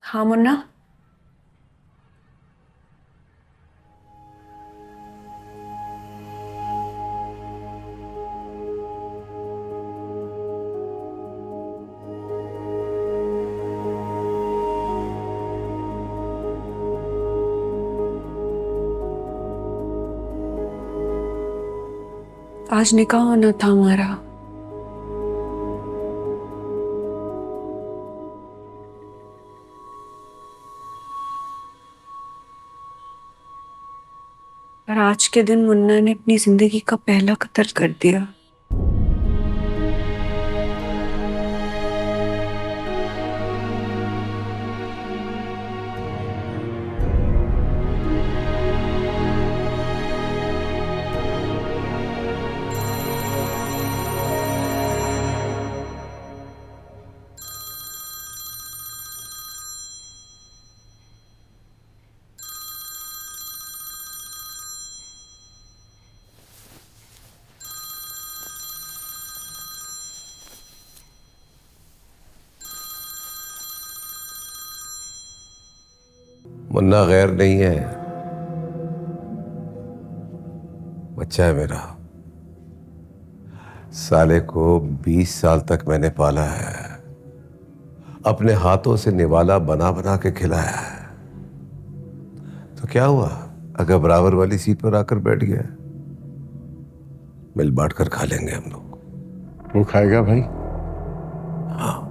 हाँ मुन्ना। आज निकाह होना था हमारा। पर आज के दिन मुन्ना ने अपनी जिंदगी का पहला कत्ल कर दिया। मुन्ना गैर नहीं है, बच्चा है मेरा। साले को 20 साल तक मैंने पाला है, अपने हाथों से निवाला बना बना के खिलाया है। तो क्या हुआ अगर बराबर वाली सीट पर आकर बैठ गया? मिल बांट कर खा लेंगे हम लोग। वो खाएगा भाई। हाँ।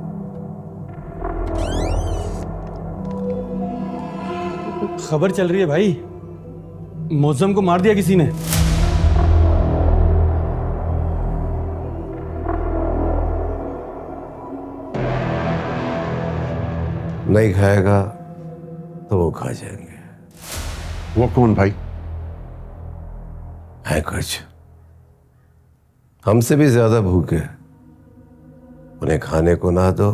खबर चल रही है भाई, मौसम को मार दिया किसी ने। नहीं खाएगा तो वो खा जाएंगे। वो कौन भाई? है कुछ हमसे भी ज्यादा भूखे, उन्हें खाने को ना दो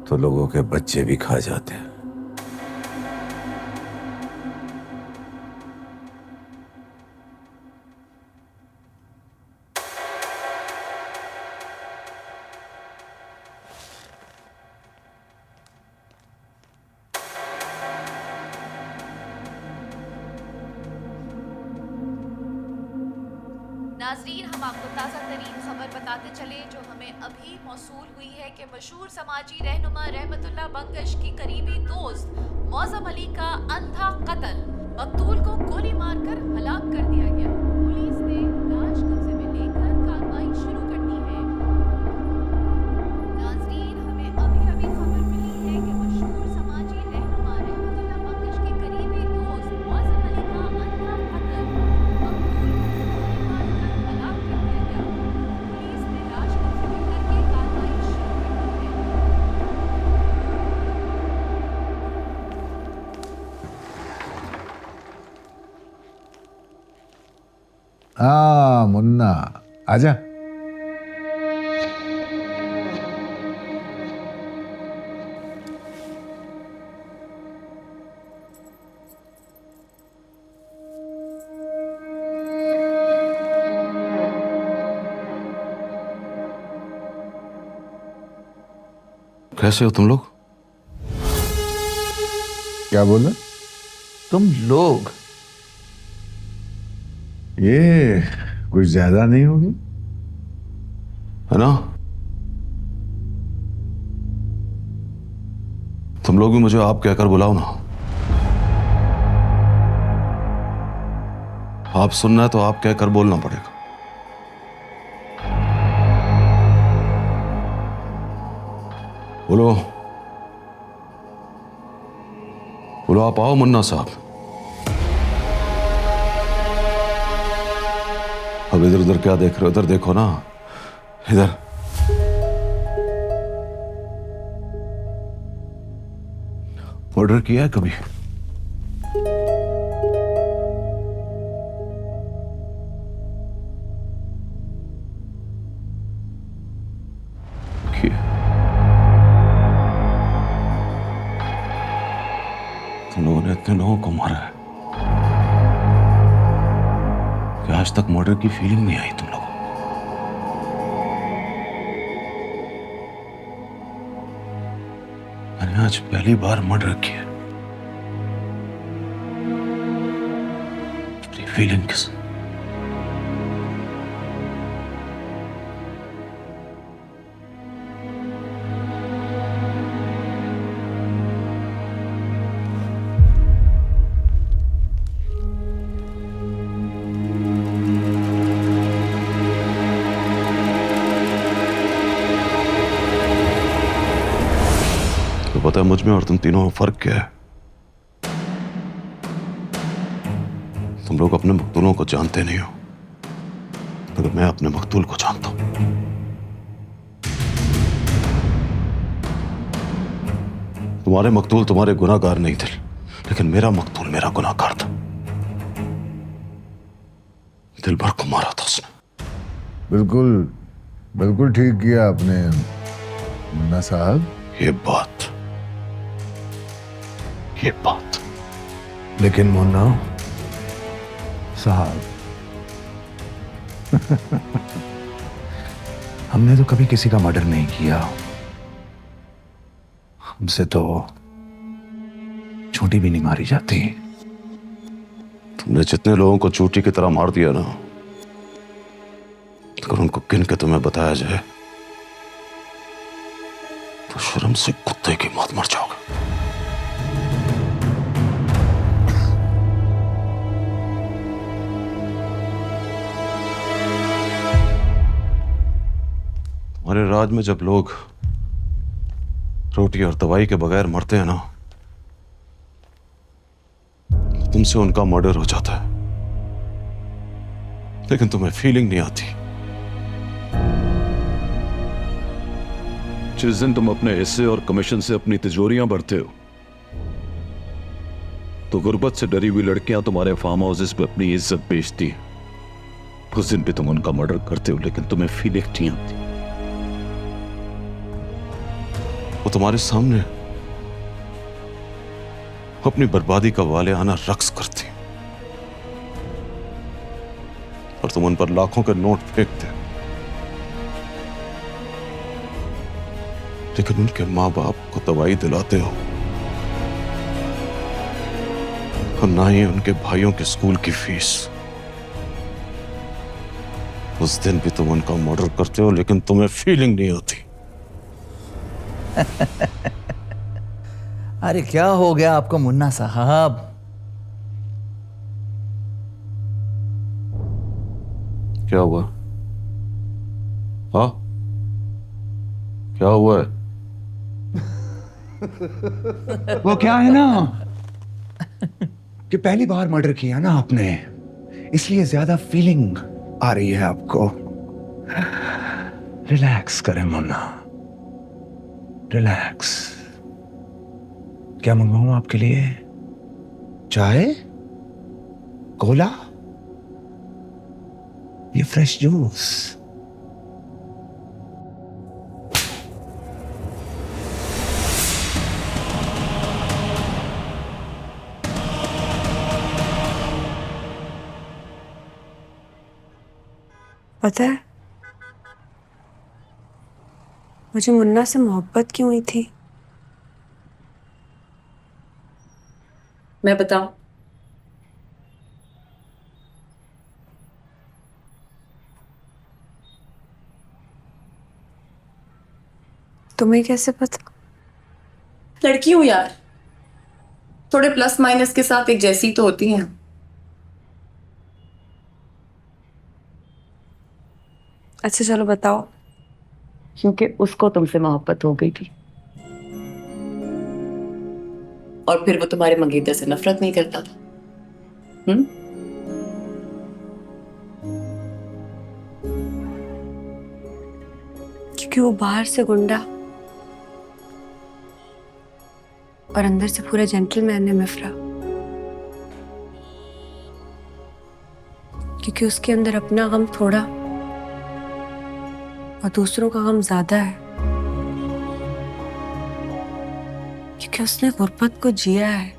तो लोगों के बच्चे भी खा जाते हैं। नाजरीन, हम आपको ताज़ा तरीन खबर बताते चले जो हमें अभी मौसूल हुई है कि मशहूर समाजी रहनुमा रहमतुल्लाह बंगश की करीबी दोस्त मौसम अली का अंधा कत्ल, मकतूल को गोली मारकर हलाक कर दिया गया। पुलिस ने लाश कब्जे में लेकर कार्रवाई शुरू कर दी है। नाजरीन, हमें अभी खबर मिली है कि मशहूर समाजी रहनुमा रहमतुल्लाह बंगश की करीबी दोस्त मौसम अली का अंधा कत्ल, मकतूल को गोली मारकर हलाक कर दिया गया। पुलिस ने लाश कब्जे में करके कार्रवाई शुरू कर दी है। हाँ मुन्ना, आजा। कैसे हो तुम लोग? क्या बोला? तुम लोग ये कुछ ज्यादा नहीं होगी? है ना? तुम लोग भी मुझे आप कहकर बुलाओ ना। आप सुनना है तो आप कहकर बोलना पड़ेगा। बोलो बोलो, आप आओ मुन्ना साहब। अब इधर उधर क्या देख रहे हो? इधर देखो ना, इधर। मर्डर किया है कभी? किया। तुम लोगों ने इतने लोगों को मारा है कि आज तक मर्डर की फीलिंग नहीं आई तुम लोगों को। मैंने आज पहली बार मर्डर किया। अपनी फीलिंग के साथ। तो पता है मुझ में और तुम तीनों में फर्क क्या है? तुम लोग अपने मकतूलों को जानते नहीं हो, मगर मैं अपने मकतूल को जानता हूं। तुम्हारे मकतूल तुम्हारे गुनाहगार नहीं थे, लेकिन मेरा मकतूल मेरा गुनाहगार था। दिलबर को मारा था उसने। बिल्कुल बिल्कुल ठीक किया आपने मुन्ना साहब। ये बात लेकिन मुन्ना साहब हमने तो कभी किसी का मर्डर नहीं किया। हमसे तो छोटी भी नहीं मारी जाती। तुमने जितने लोगों को चूटी की तरह मार दिया ना, अगर उनको गिन के तुम्हें बताया जाए तो शर्म से कुत्ते की मौत मर जाओगे। हमारे राज में जब लोग रोटी और दवाई के बगैर मरते हैं ना, तुमसे उनका मर्डर हो जाता है, लेकिन तुम्हें फीलिंग नहीं आती। जिस दिन तुम अपने हिस्से और कमीशन से अपनी तिजोरियां भरते हो, तो गुर्बत से डरी हुई लड़कियां तुम्हारे फार्म हाउसेस पे अपनी इज्जत बेचती हैं। उस दिन भी तुम उनका मर्डर करते हो, लेकिन तुम्हें फीलिंग नहीं आती। वो तुम्हारे सामने अपनी बर्बादी का वाले आना रक्स करती और तुम उन पर लाखों के नोट फेंकते, लेकिन उनके मां बाप को दवाई दिलाते हो और ना ही उनके भाइयों के स्कूल की फीस। उस दिन भी तुम उनका मर्डर करते हो, लेकिन तुम्हें फीलिंग नहीं होती। अरे क्या हो गया आपको मुन्ना साहब? क्या हुआ? हाँ, क्या हुआ है? वो क्या है ना कि पहली बार मर्डर किया ना आपने, इसलिए ज्यादा फीलिंग आ रही है आपको। रिलैक्स करें मुन्ना, रिलैक्स। क्या मंगवाऊं आपके लिए? चाय, कोला, ये फ्रेश जूस? पता है मुझे मुन्ना से मोहब्बत क्यों हुई थी? मैं बताऊं? तुम्हें कैसे पता? लड़की हूं यार, थोड़े प्लस माइनस के साथ एक जैसी तो होती हैं। अच्छा चलो बताओ। क्योंकि उसको तुमसे मोहब्बत हो गई थी और फिर वो तुम्हारे मंगेतर से नफरत नहीं करता था। क्योंकि वो बाहर से गुंडा और अंदर से पूरा जेंटलमैन है मिफ्रा। क्योंकि उसके अंदर अपना गम थोड़ा और दूसरों का गम ज्यादा है। क्योंकि उसने गुर्बत को जिया है।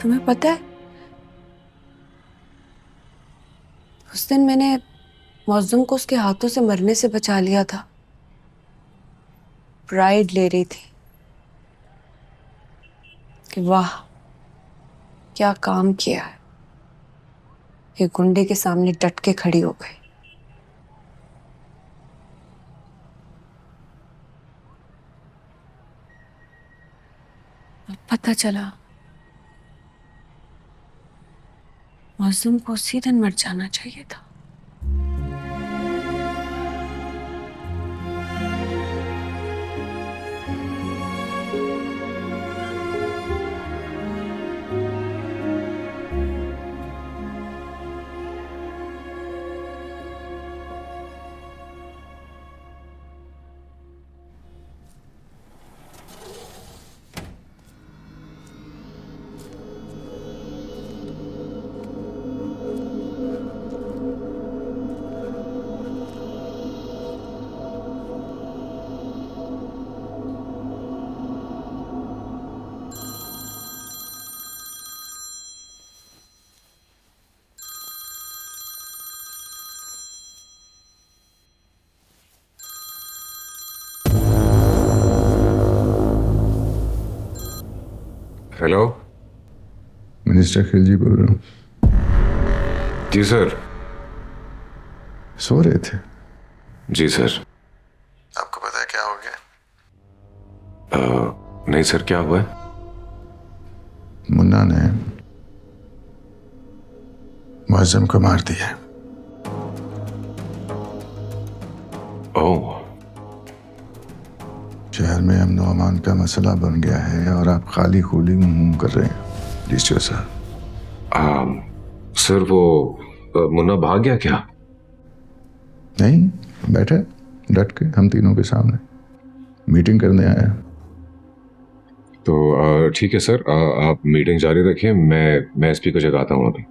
तुम्हें पता है उस दिन मैंने मौसम को उसके हाथों से मरने से बचा लिया था। प्राइड ले रही थी कि वाह क्या काम किया है, ये गुंडे के सामने डट के खड़ी हो गई। अब पता चला मौसम को उसी दिन मर जाना चाहिए था। हेलो, मिनिस्टर खिलजी बोल रहा हूँ। जी सर। सो रहे थे? जी सर। आपको पता है क्या हो गया? नहीं सर, क्या हुआ है? मुन्ना ने मुअज्जम को मार दिया। ओह। शहर में अमन व अमान का मसला बन गया है और आप खाली खूली मुंह कर रहे हैं। डीसीओ साहब। सर वो मुन्ना भाग गया क्या? नहीं, बैठे डट के हम तीनों के सामने मीटिंग करने आया। तो ठीक है सर, आप मीटिंग जारी रखिए, मैं एसपी को जगाता हूँ अभी।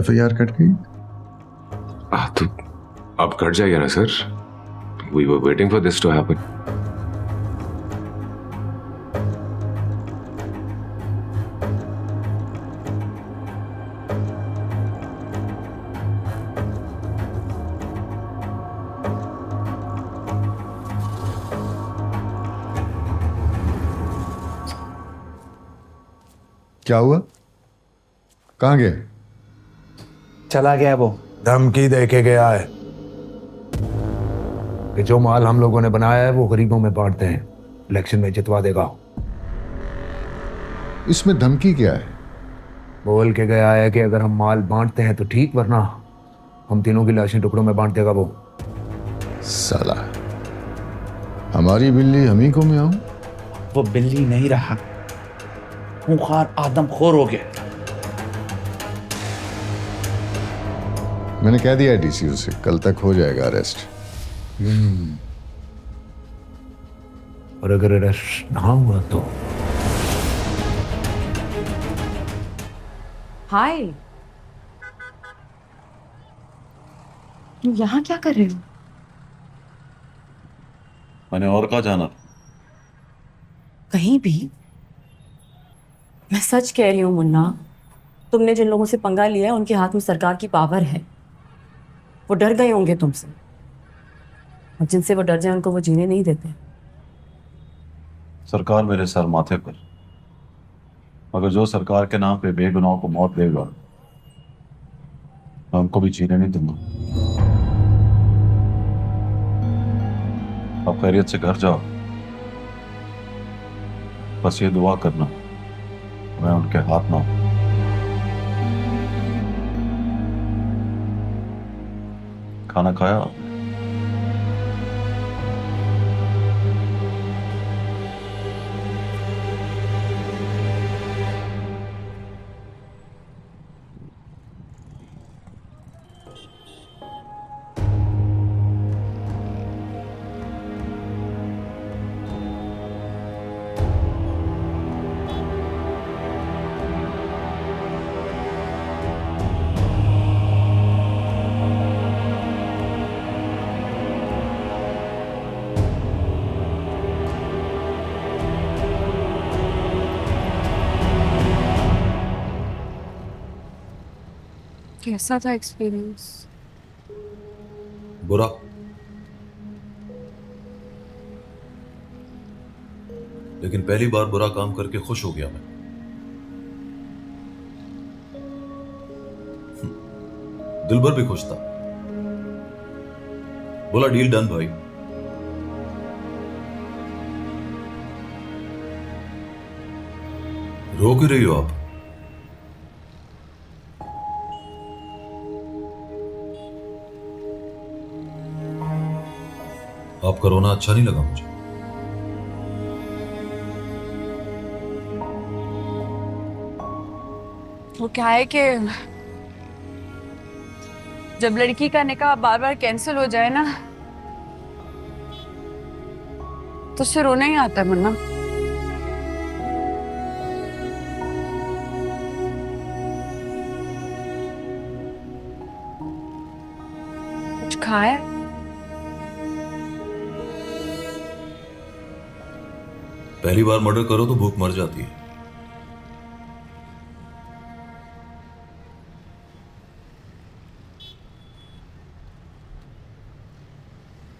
FIR कट गई? तो अब कट जाएगा ना sir? We were waiting for this to happen. क्या हुआ? कहाँ गया? चला गया वो। धमकी दे के गया है कि जो माल हम लोगों ने बनाया है वो गरीबों में बांटते हैं, इलेक्शन में जितवा देगा। इसमें धमकी क्या है? बोल के गया है कि अगर हम माल बांटते हैं तो ठीक, वरना हम तीनों की लाशें टुकड़ों में बांट देगा वो। साला, हमारी बिल्ली हम ही को में आऊं? वो बिल्ली नहीं रहा, खूंखार आदमखोर हो गया। मैंने कह दिया डीसीओ से, कल तक हो जाएगा अरेस्ट। और अगर अरेस्ट ना हुआ तो? हाय, यहाँ क्या कर रहे हो? मैंने और कहाँ जाना था? कहीं भी। मैं सच कह रही हूँ मुन्ना, तुमने जिन लोगों से पंगा लिया है उनके हाथ में सरकार की पावर है। वो डर गए होंगे तुमसे, और जिनसे वो डर जाए उनको वो जीने नहीं देते। सरकार मेरे सर माथे पर, मगर जो सरकार के नाम पे बेगुनाहों को मौत देगा मैं उनको भी जीने नहीं दूंगा। अब खैरियत से घर जाओ, बस ये दुआ करना मैं उनके हाथ ना हूं। खाना खाया आपने? कैसा था एक्सपीरियंस? बुरा। लेकिन पहली बार बुरा काम करके खुश हो गया मैं। दिलबर भी खुश था। बोला डील डन भाई। रो क्यों रही हो आप? आपका रोना अच्छा नहीं लगा मुझे। वो क्या है कि जब लड़की का निकाह बार बार कैंसिल हो जाए ना, तो उससे रोना ही आता है मुन्ना। कुछ खाया? पहली बार मर्डर करो तो भूख मर जाती है।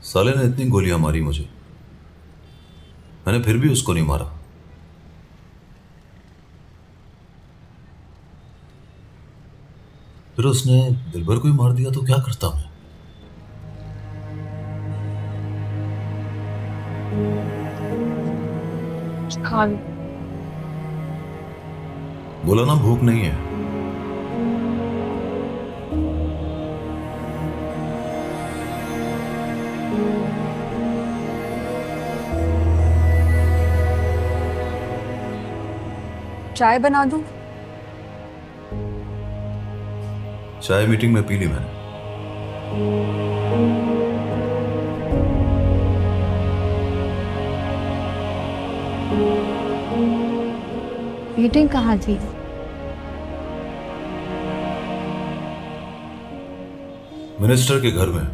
साले ने इतनी गोलियां मारी मुझे, मैंने फिर भी उसको नहीं मारा। फिर उसने दिलबर को ही मार दिया तो क्या करता मैं? खा लो। बोला ना भूख नहीं है। चाय बना दूं? चाय मीटिंग में पी ली मैंने। मीटिंग कहाँ थी? मिनिस्टर के घर में।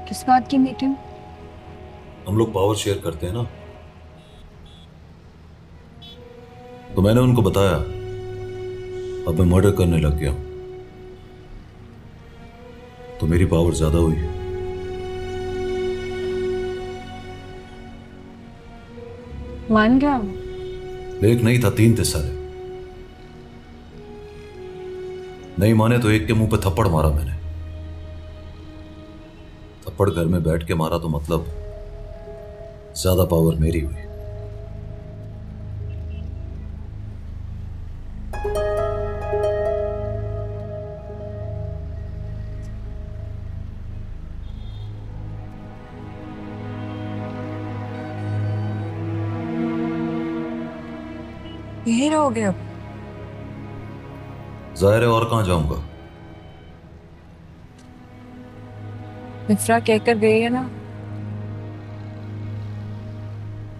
किस बात की मीटिंग? हम लोग पावर शेयर करते हैं ना, तो मैंने उनको बताया अब मैं मर्डर करने लग गया हूं, तो मेरी पावर ज्यादा हुई। मान गया? एक नहीं था, 3 थे साले। नहीं माने तो एक के मुंह पे थप्पड़ मारा मैंने। थप्पड़ घर में बैठ के मारा तो मतलब ज्यादा पावर मेरी हुई। यही रहोगे अब? जाहिर है, और कहां जाऊंगा। मिफ्रा कहकर गई है ना,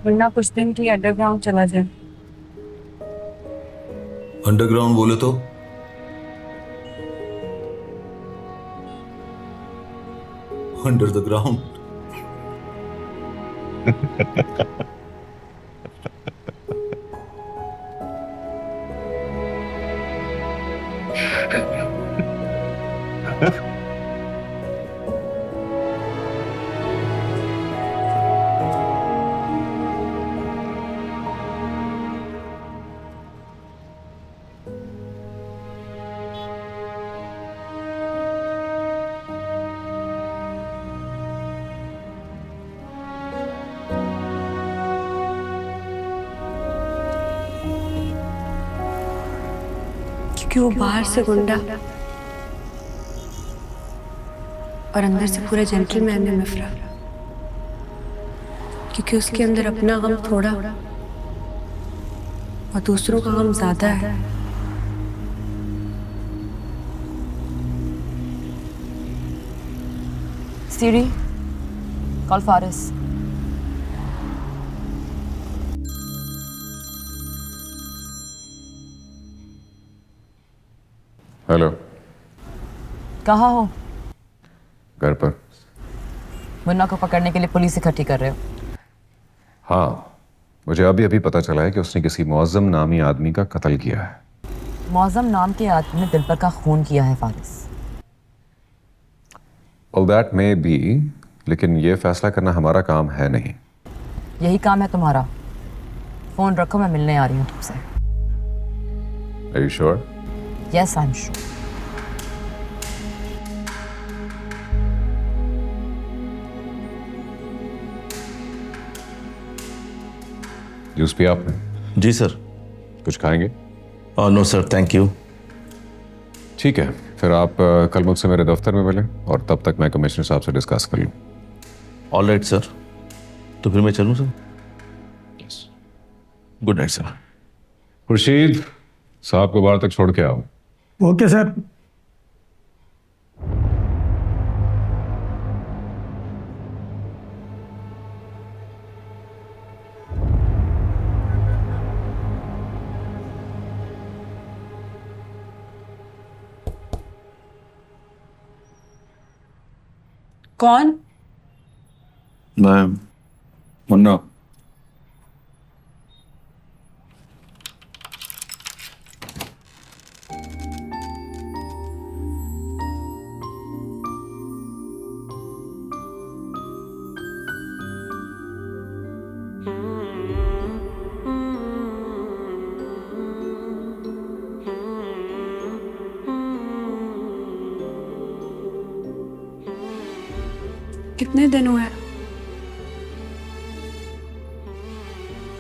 वरना कुछ दिन की अंडरग्राउंड चला जाए। अंडरग्राउंड बोले तो अंडर द ग्राउंड। क्योंकि वो बाहर से गुंडा और अंदर से पूरा जेंटलमैन है मिफ्रा। क्योंकि उसके अंदर अपना गम थोड़ा और दूसरों का गम ज्यादा है। सीरी, कॉल फारिस। हेलो। कहाँ हो? घर पर। मुन्ना को पकड़ने के लिए पुलिस इकट्ठी कर रहे हो? हाँ, मुझे अभी अभी पता चला है कि उसने किसी मुअज्जम नामी आदमी का कत्ल किया है। मौजम नाम के आदमी ने दिलबर का खून किया है Faris. Well, that may be, लेकिन ये फैसला करना हमारा काम है नहीं। यही काम है तुम्हारा। फोन रखो, मैं मिलने आ रही हूँ तुमसे। Are you sure? Yes, I'm sure. Juice पिया आपने? जी सर। कुछ खाएंगे? No sir, thank you. ठीक है, फिर आप कल मुझसे मेरे दफ्तर में मिलें और तब तक मैं कमिश्नर साहब से डिस्कस कर लूँ। ऑल राइट सर, तो फिर मैं चलूँ sir? Yes. Good night sir. Khurshid, साहब को बाहर तक छोड़ के आओ। Okay sir. कौन? मैं मुन्ना। कितने दिन हुए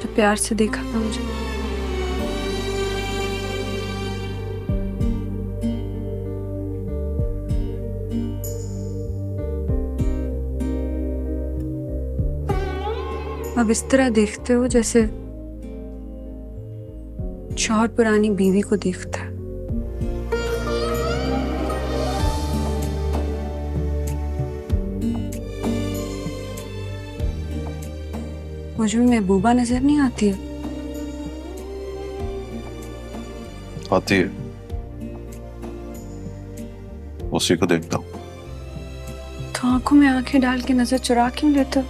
तो प्यार से देखा था मुझे? अब इस तरह देखते हो जैसे शौहर पुरानी बीवी को देखता है। मुझे में महबूबा नजर नहीं आती है? आती है, उसी को देखता हूँ। तो आंखों में आंखें डाल के नजर चुरा क्यों लेते हो?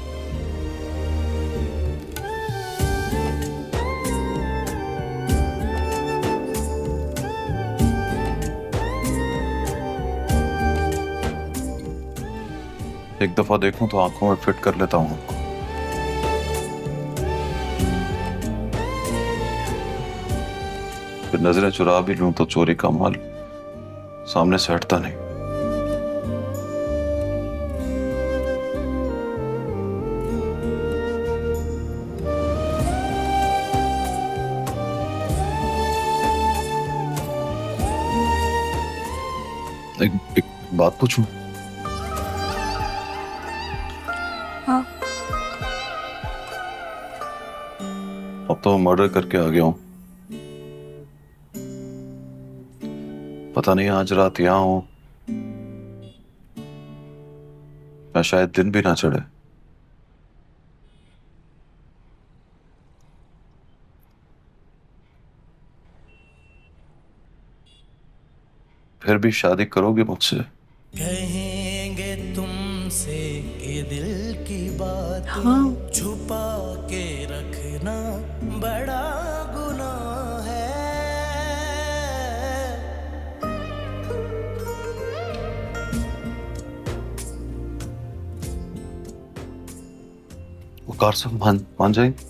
एक दफा देखूं तो आंखों में फिट कर लेता हूँ। फिर नजरें चुरा भी लूं तो चोरी का माल सामने से हटता नहीं। एक बात पूछूं? हाँ। अब तो मर्डर करके आ गया हूं। पता नहीं आज रात यहां हूं या शायद दिन भी ना चढ़े। फिर भी शादी करोगे मुझसे? कहेंगे तुमसे ये दिल की बात, हाँ। छुपा के रखना बड़ा गुनाह है। वकार साहब मान जाएंगे?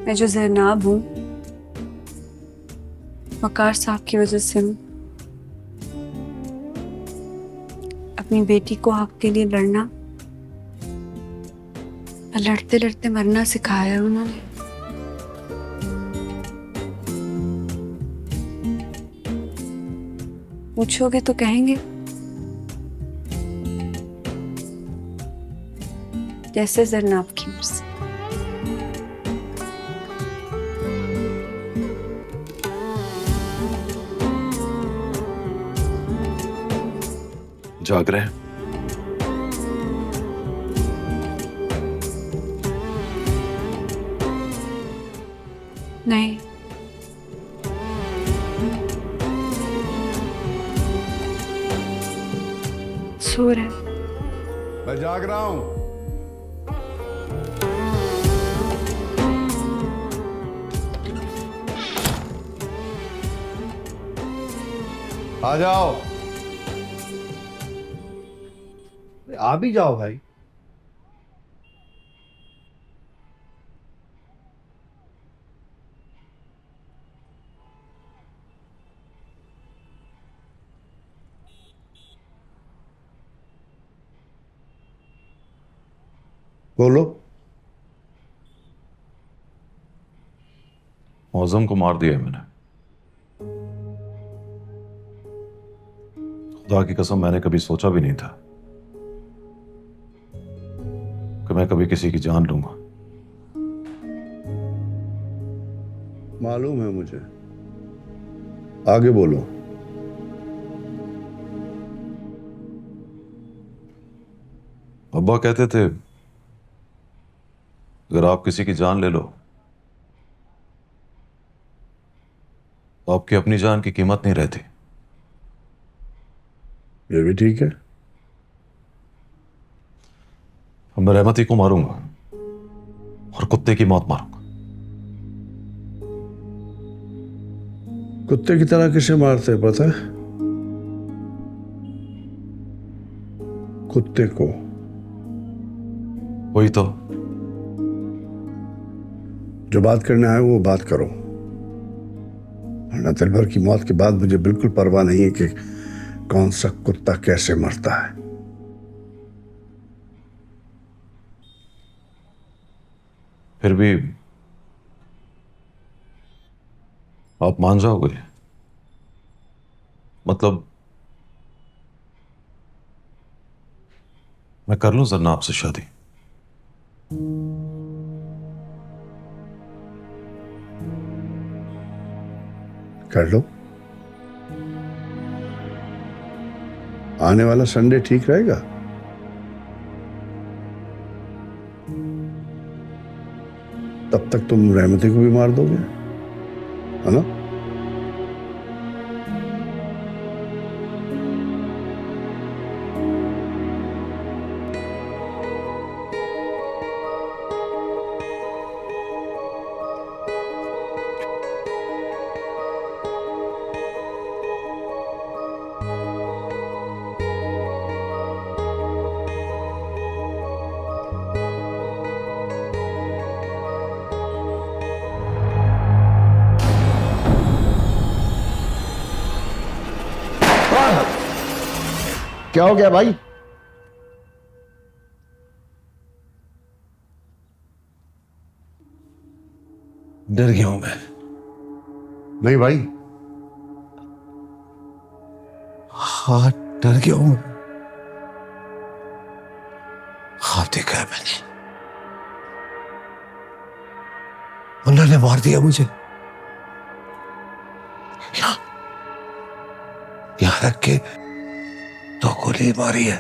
मैं जो जैनाब हूँ वकार साहब की वजह से हूँ। अपनी बेटी को हक के लिए लड़ना, लड़ते लड़ते मरना सिखाया है उन्होंने। पूछोगे तो कहेंगे जैसे जरनाब की मर्जी। जाग रहे हैं? नहीं, सो रहे। मैं जाग रहा हूं। आ जाओ। आ भी जाओ भाई। बोलो। मौजम को मार दिया है मैंने। खुदा की कसम, मैंने कभी सोचा भी नहीं था कि मैं कभी किसी की जान लूंगा। मालूम है मुझे। आगे बोलो। अब्बा कहते थे अगर आप किसी की जान ले लो तो आपकी अपनी जान की कीमत नहीं रहती। ये भी ठीक है। अब मैं रहमती को मारूंगा और कुत्ते की मौत मारूंगा। कुत्ते की तरह किसे मारते हैं पता है? कुत्ते को। वही तो। जो बात करने आए वो बात करो, वरना दिलभर की मौत के बाद मुझे बिल्कुल परवाह नहीं है कि कौन सा कुत्ता कैसे मरता है। फिर भी आप मान जाओगे? मतलब मैं कर लूं जरना आपसे शादी? कर लो। आने वाला संडे ठीक रहेगा? तब तक तुम रहमती को भी मार दोगे, है ना? क्या हो गया भाई? डर गया हूं मैं। नहीं भाई। हाँ, डर गया हूं। ख्वाब देखा है मैंने, उन्होंने मार दिया मुझे। यहां रख के तो गोली मारी है।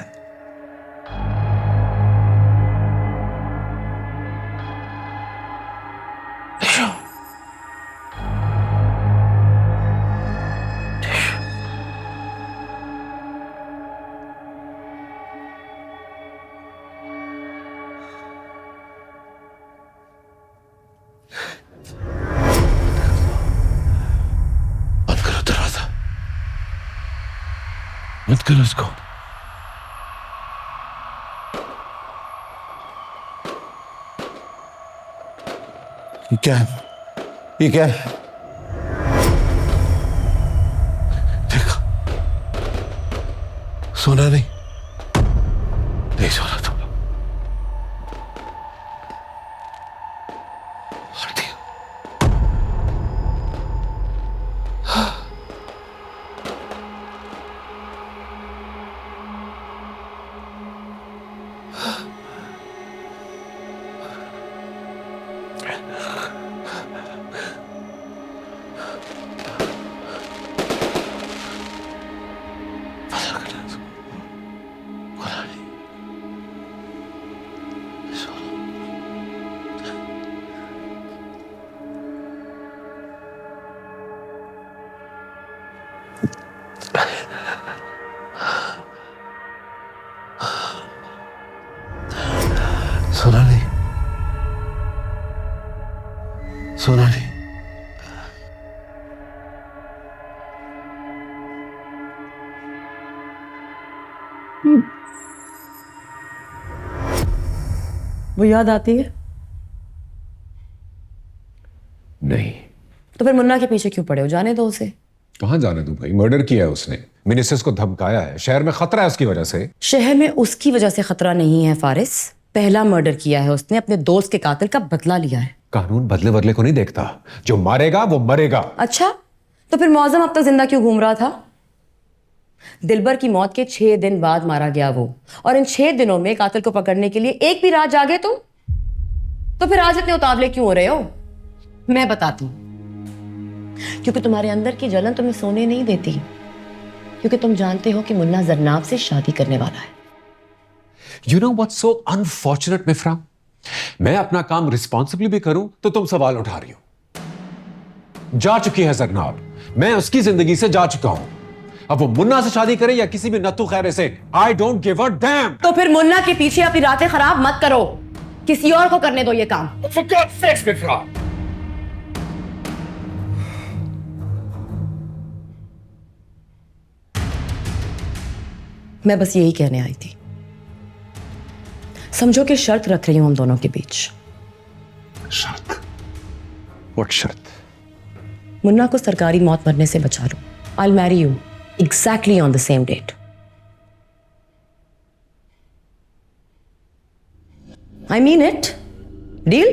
बंद करो दरवाजा, बंद करो उसको। ये क्या है? ये क्या है? देखा, सोना नहीं, नहीं सोना तुम लोग। मार दिया। सोना नहीं, सोना नहीं। वो याद आती है? नहीं। तो फिर मुन्ना के पीछे क्यों पड़े हो? जाने दो उसे। कहाँ जाने दूं भाई, मर्डर किया है उसने, मिनिस्टर्स को धमकाया है, शहर में खतरा है उसकी वजह से। शहर में उसकी वजह से खतरा नहीं है फारिस, पहला मर्डर किया है उसने, अपने दोस्त के कातिल का बदला लिया है। कानून बदले बदले को नहीं देखता, जो मारेगा वो मरेगा। अच्छा, तो फिर मौजम अब तक जिंदा क्यों घूम रहा था? दिलबर की मौत के 6 दिन बाद मारा गया वो, और इन 6 दिनों में कातिल को पकड़ने के लिए एक भी रात जागे तुम? तो फिर आज इतने उतावले क्यों हो रहे हो? मैं बताती हूं, क्योंकि तुम्हारे अंदर की जलन तुम्हें सोने नहीं देती, क्योंकि तुम जानते हो कि मुन्ना जरनाब से शादी करने वाला है। You know what's so unfortunate, मिफ्रा? मैं अपना काम रिस्पॉन्सिबली भी करूं तो तुम सवाल उठा रही हो। जा चुकी है जरनाब, मैं उसकी जिंदगी से जा चुका हूं। अब वो मुन्ना से शादी करे या किसी भी नत्थु खैरे से, I don't give a damn। तो फिर मुन्ना के पीछे अपनी रातें खराब मत करो, किसी और को करने दो ये काम। For God's sakes, मिफ्रा। मैं बस यही कहने आई थी, समझो कि शर्त रख रही हूं हम दोनों के बीच। शर्त? What शर्त? मुन्ना को सरकारी मौत मरने से बचा लो। I'll marry you exactly on the same date. I mean it. Deal?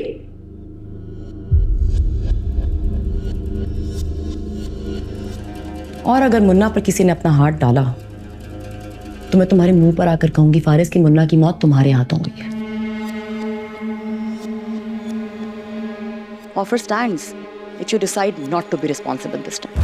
और अगर मुन्ना पर किसी ने अपना हाथ डाला तो मैं तुम्हारे मुंह पर आकर कहूंगी फारिस कि मुन्ना की मौत तुम्हारे हाथों हुई है। Offer stands if you decide not to be responsible this time.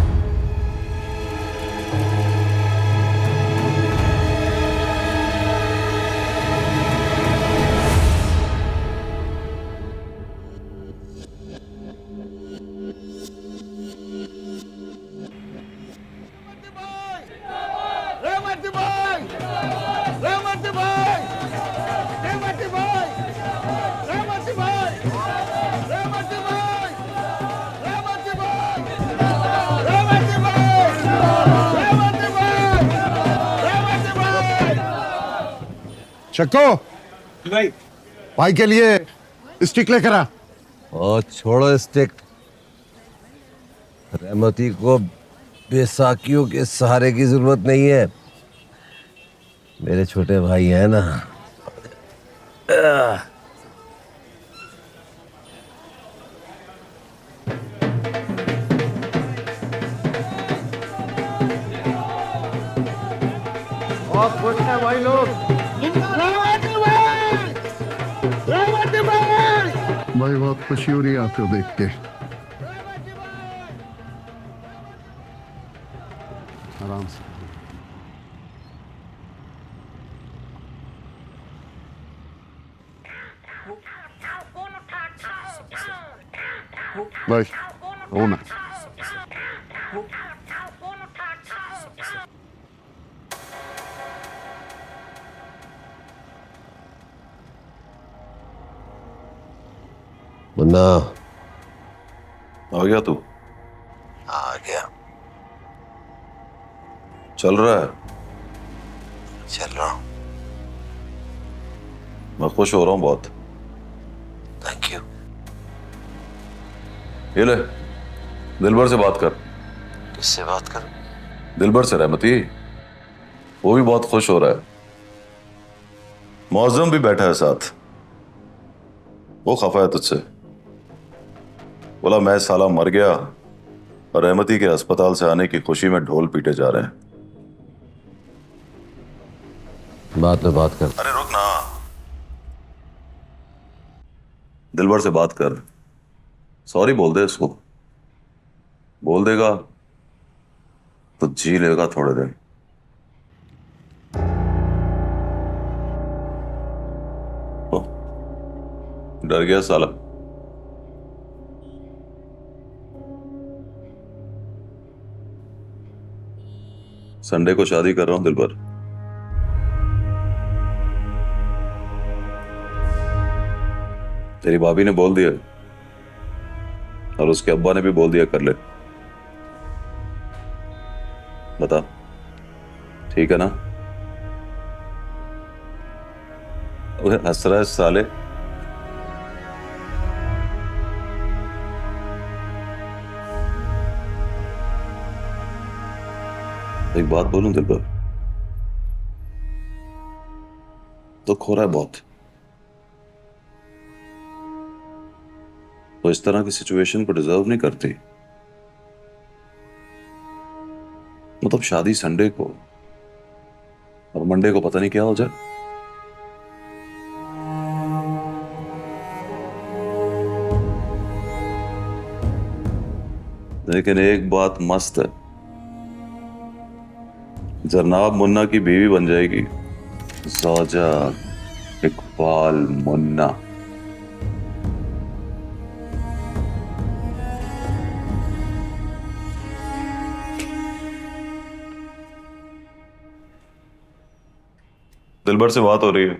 शक्को भाई के लिए स्टिक लेकर आ। और छोड़ो स्टिक, रहमती को बेसाखियों के सहारे की जरूरत नहीं है, मेरे छोटे भाई है ना। और खुश है भाई लोग। भाई बहुत खुशी हो रही है आपको देख के। आराम से भाई होना। मुन्ना आ गया तू? आ गया। चल रहा है? चल रहा हूं। मैं खुश हो रहा हूं बहुत। Thank you. ये ले, दिलबर से बात कर। किससे बात कर? दिलबर से, रहमती। वो भी बहुत खुश हो रहा है। मौजम भी बैठा है साथ, वो खफा है तुझसे। बोला मैं साला मर गया और रहमती के अस्पताल से आने की खुशी में ढोल पीटे जा रहे हैं। बाद में बात कर। अरे रुक ना, दिलबर से बात कर, सॉरी बोल दे इसको। बोल देगा तो जी लेगा थोड़े दिन। डर गया साला। संडे को शादी कर रहा हूं दिलबर। तेरी भाभी ने बोल दिया और उसके अब्बा ने भी बोल दिया कर ले। बता ठीक है ना? ओए हंस रहा है साले। एक बात बोलूं दिलबर, दुख हो रहा है बहुत। तो इस तरह की सिचुएशन को डिजर्व नहीं करती। मतलब शादी संडे को और मंडे को पता नहीं क्या हो जाए। लेकिन एक बात मस्त है, जरनाब मुन्ना की बीवी बन जाएगी ज़ौजा इकबाल मुन्ना। दिलबर से बात हो रही है,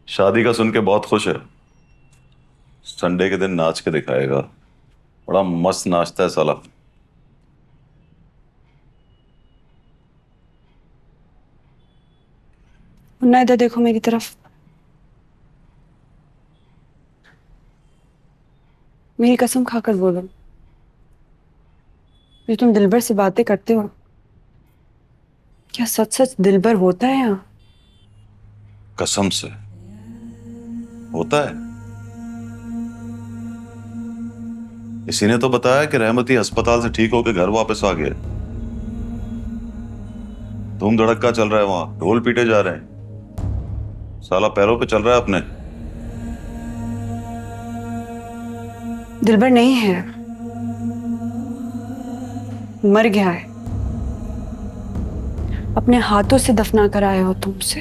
शादी का सुन के बहुत खुश है। संडे के दिन नाच के दिखाएगा, बड़ा मस्त नाचता है साला। मुन्ना इधर देखो मेरी तरफ। मेरी कसम खाकर बोलो, जो तुम दिलबर से बातें करते हो, क्या सच सच दिलबर होता है यहाँ? कसम से होता है। इसी ने तो बताया कि रहमती अस्पताल से ठीक होकर घर वापस आ गया। धूम धड़क्का चल रहा है वहां, ढोल पीटे जा रहे हैं, साला पैरों पे चल रहा है अपने। दिलबर नहीं है, मर गया है। अपने हाथों से दफना कर आए हो तुमसे।